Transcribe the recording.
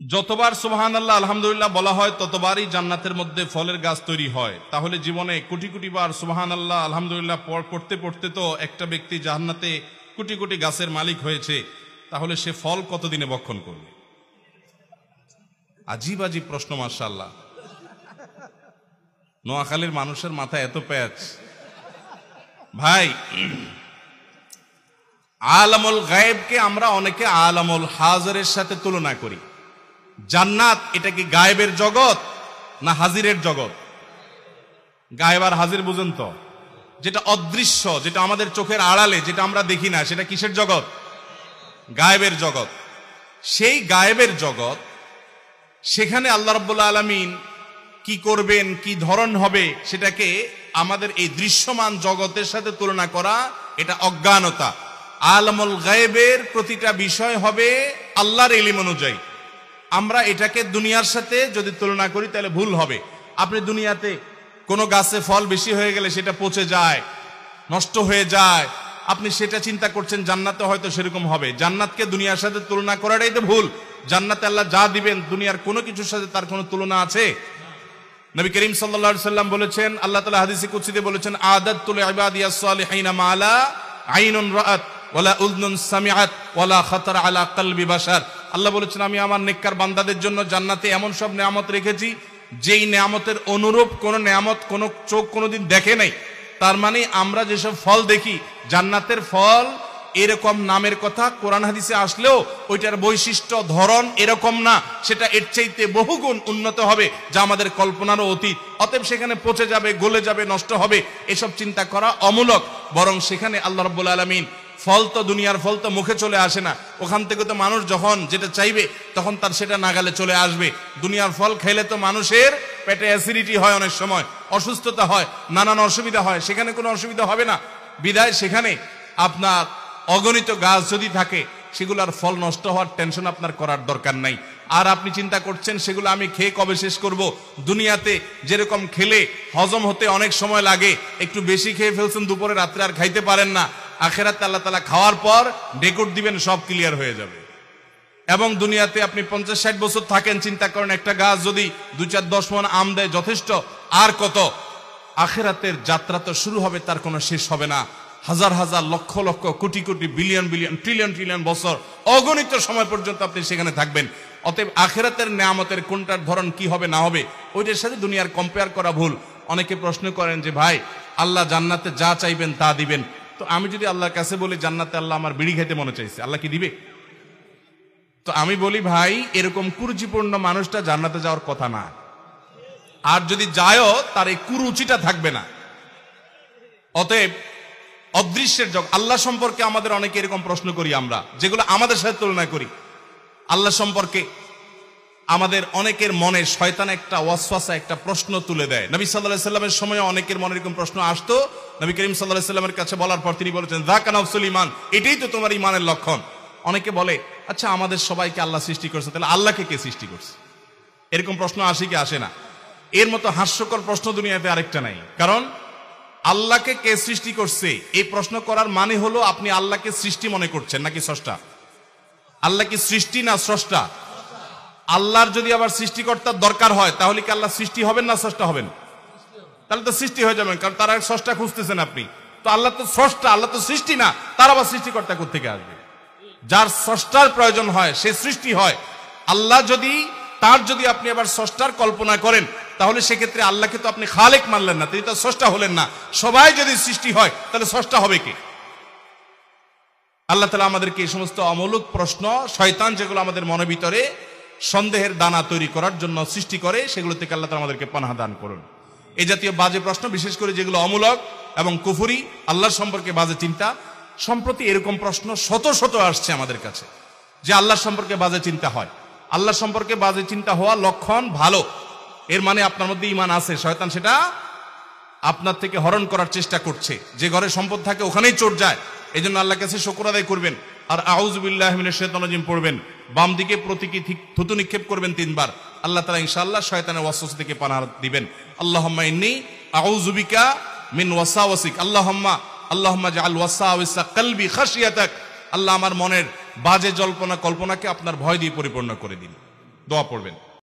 যতবার সুবহানাল্লাহ আলহামদুলিল্লাহ বলা হয় ততবারই জান্নাতের মধ্যে ফলের গাছ তৈরি হয়। তাহলে জীবনে কোটি কোটি বার সুবহানাল্লাহ আলহামদুলিল্লাহ পড়তে পড়তে তো একটা ব্যক্তি জান্নাতে কোটি কোটি গাছের মালিক হয়েছে, তাহলে সে ফল কতদিনে ভক্ষণ করবে? আজীব আজীব প্রশ্ন। মাশাআল্লাহ, নোয়াখালীর মানুষের মাথায় এত প্যাচ। ভাই, আলামুল গায়েবকে আমরা অনেকে আলামুল হাজিরের সাথে তুলনা করি। জান্নাত এটা কি গায়েবের জগৎ না হাজিরের জগৎ? গায়েব আর হাজির বুঝেন তো? যেটা অদৃশ্য, যেটা আমাদের চোখের আড়ালে, যেটা আমরা দেখি না, সেটা কিসের জগৎ? গায়েবের জগৎ। সেই গায়েবের জগৎ, সেখানে আল্লাহ রাব্বুল আলামিন কি করবেন, কি ধরন হবে, সেটাকে আমাদের এই দৃশ্যমান জগতের সাথে তুলনা করা এটা অজ্ঞানতা। আলামুল গায়েবের প্রতিটা বিষয় হবে আল্লাহর ইলম অনুযায়ী। আমরা এটাকে দুনিয়ার সাথে যদি তুলনা করি তাহলে ভুল হবে। আপনি দুনিয়াতে কোনো গাছে ফল বেশি হয়ে গেলে সেটা পচে যায়, নষ্ট হয়ে যায়, আপনি সেটা চিন্তা করছেন জান্নাতে হয়তো সেরকম হবে। জান্নাতকে দুনিয়ার সাথে তুলনা করাটাই তো ভুল। জান্নাতে আল্লাহ যা দিবেন দুনিয়ার কোনো কিছুর সাথে তার কোনো তুলনা আছে? নবী করিম সাল্লাল্লাহু আলাইহি সাল্লাম বলেছেন, আল্লাহ তাআলা হাদিসে কুদসিতে বলেছেন, আদাতু লিইবাদিয়াস সালিহিনা মা লা আইনুন রাআত ওয়ালা উযনুন সামিআত ওয়ালা খাতারা আলা কলবি বাশার। আল্লাহ বলেছেন, আমি আমার নেককার বান্দাদের জন্য জান্নাতে এমন সব নেয়ামত রেখেছি যেই নেয়ামতের অনুরূপ কোন নেয়ামত কোন চোখ কোনোদিন দেখে নাই। তার মানে আমরা যেসব ফল দেখি, জান্নাতের ফল এরকম নামের কথা কোরআন হাদিসে আসলেও ওইটার বৈশিষ্ট্য ধরন এরকম না, সেটা এর চাইতে বহুগুণ উন্নত হবে, যা আমাদের কল্পনারও অতীত। অতএব সেখানে পচে যাবে, গলে যাবে, নষ্ট হবে, এসব চিন্তা করা অমূলক। বরং সেখানে আল্লাহ রাব্বুল আলামিন ফল তো, দুনিয়ার ফল তো মুখে চলে আসে না, ওখান থেকে তো মানুষ যখন যেটা চাইবে তখন তার সেটা নাগালে চলে আসবে। দুনিয়ার ফল খেলে তো মানুষের পেটে অ্যাসিডিটি হয়, অনেক সময় অসুস্থতা হয়, নানান অসুবিধা হয়। সেখানে কোনো অসুবিধা হবে না। বিদায় সেখানে আপনার অগণিত গাছ যদি থাকে, সেগুলোর ফল নষ্ট হওয়ার টেনশন আপনার করার দরকার নাই। আর আপনি চিন্তা করছেন সেগুলো আমি খেয়ে কবে শেষ করব। দুনিয়াতে যেরকম খেলে হজম হতে অনেক সময় লাগে, একটু বেশি খেয়ে ফেলছেন দুপুরে, রাত্রে আর খাইতে পারেন না, আখিরাতে আল্লাহ তাআলা খাওয়ার পর ডেকুট দিবেন, সব ক্লিয়ার হয়ে যাবে। এবং দুনিয়াতে আপনি 50-60 বছর থাকেন, চিন্তা করেন একটা গাছ যদি 2-4-10 মণ আম দেয় যথেষ্ট, আর কত? আখিরাতের যাত্রা তো শুরু হবে, তার কোনো শেষ হবে না। হাজার হাজার, lakh lakh, crore crore, billion billion, trillion trillion বছর, অগণিত সময় পর্যন্ত আপনি সেখানে থাকবেন। অতএব আখিরাতের নেয়ামতের কোনটার ধরন কি হবে না হবে, ওইটার সাথে দুনিয়ার কম্পেয়ার করা ভুল। অনেকে প্রশ্ন করেন যে ভাই, আল্লাহ জান্নাতে যা চাইবেন তা দিবেন, তো আমি যদি আল্লাহর কাছে বলি জান্নাতে আল্লাহ আমার বিড়ি খেতে মনে চাইছে, আল্লাহ কি দিবে? তো আমি বলি ভাই, এরকম কুরুচিপূর্ণ মানুষটা জান্নাতে যাওয়ার কথা না। আর যদি যায়ও, তার এই কুরুচিটা থাকবে না। অতএব অদৃশ্যের জগৎ, আল্লাহ সম্পর্কে আমাদের অনেকে এরকম প্রশ্ন করি আমরা, যেগুলো আমাদের সাথে তুলনা করি। আল্লাহ সম্পর্কে আমাদের অনেকের মনে শয়তান একটা ওয়াসওয়াসা, একটা প্রশ্ন তুলে দেয়। নবী সাল্লাল্লাহু আলাইহি সাল্লামের সময় অনেকের মনে এরকম প্রশ্ন আসতো। নবী করিম সাল্লাল্লাহু আলাইহি সাল্লামের কাছে বলার পর তিনি বলেছেন, যাকা নাফসুল ঈমান, এটাই তো তোমার ঈমানের লক্ষণ। অনেকে বলে, আচ্ছা আমাদের সবাইকে আল্লাহ সৃষ্টি করছে, তাহলে আল্লাহকে কে সৃষ্টি করছে? এরকম প্রশ্ন আসে কি আসে না? এর মতো হাস্যকর প্রশ্ন দুনিয়াতে আরেকটা নাই। কারণ আল্লাহকে কে সৃষ্টি করছে, এই প্রশ্ন করার মানে হলো আপনি আল্লাহকে সৃষ্টি মনে করছেন নাকি স্রষ্টা? আল্লাহ কি সৃষ্টি না স্রষ্টা? আল্লাহর যদি আবার সৃষ্টিকর্তার দরকার হয়, তাহলে কি আল্লাহ সৃষ্টি হবেন না স্রষ্টা হবেন? তাহলে তো সৃষ্টি হয়ে যাবেন, কারণ তারা স্রষ্টা খুঁজতেছেন আপনি। তো আল্লাহ তো স্রষ্টা, আল্লাহ তো সৃষ্টি না, তার আবার সৃষ্টিকর্তা কোত্থেকে আসবে? যার স্রষ্টার প্রয়োজন হয় সে সৃষ্টি হয়। আল্লাহ যদি, তার যদি আপনি আবার স্রষ্টার কল্পনা করেন, তাহলে সেক্ষেত্রে আল্লাহকে তো আপনি খালেক মানলেন না, তিনি তো স্রষ্টা হলেন না। সবাই যদি সৃষ্টি হয়, তাহলে স্রষ্টা হবে কে? আল্লাহ তাআলা আমাদেরকে এই সমস্ত অমূলক প্রশ্ন, শয়তান যেগুলো আমাদের মনের ভিতরে সন্দেহের দানা তৈরি করার জন্য সৃষ্টি করে, সেগুলো থেকে আল্লাহ তাআলা আমাদেরকে পানাহ দান করুন। এই জাতীয় বাজে প্রশ্ন, বিশেষ করে যেগুলো অমূলক এবং কুফরি, আল্লাহ সম্পর্কে বাজে চিন্তা, সম্প্রতি এরকম প্রশ্ন শত শত আসছে আমাদের কাছে যে আল্লাহ সম্পর্কে বাজে চিন্তা হয়। আল্লাহ সম্পর্কে বাজে চিন্তা হওয়া লক্ষণ ভালো, এর মানে আপনার মধ্যে ঈমান আছে। শয়তান সেটা আপনার থেকে হরণ করার চেষ্টা করছে। যে ঘরে সম্পদ থাকে ওখানেই চোর যায়। এই জন্য আল্লাহর কাছে শুকর আদায় করবেন, আর আউযু বিল্লাহি মিনাশ শাইতানির রাজিম পড়বেন। বাম দিকে প্রতীকী থুতু নিক্ষেপ করবেন 3 বার। আল্লাহ তাআলা ইনশাআল্লাহ শয়তানের ওয়াসওয়াসা থেকে পানাহ দিবেন। আল্লাহুম্মা ইন্নী আউযু বিকা মিন ওয়াসাওয়াসিক, আল্লাহুম্মা জাআল ওয়াসাওয়াসা কলবি খাশিয়াতাক। আল্লাহ আমার মনের বাজে জল্পনা কল্পনাকে আপনার ভয় দিয়ে পরিপূর্ণ করে দিন। দোয়া পড়বেন।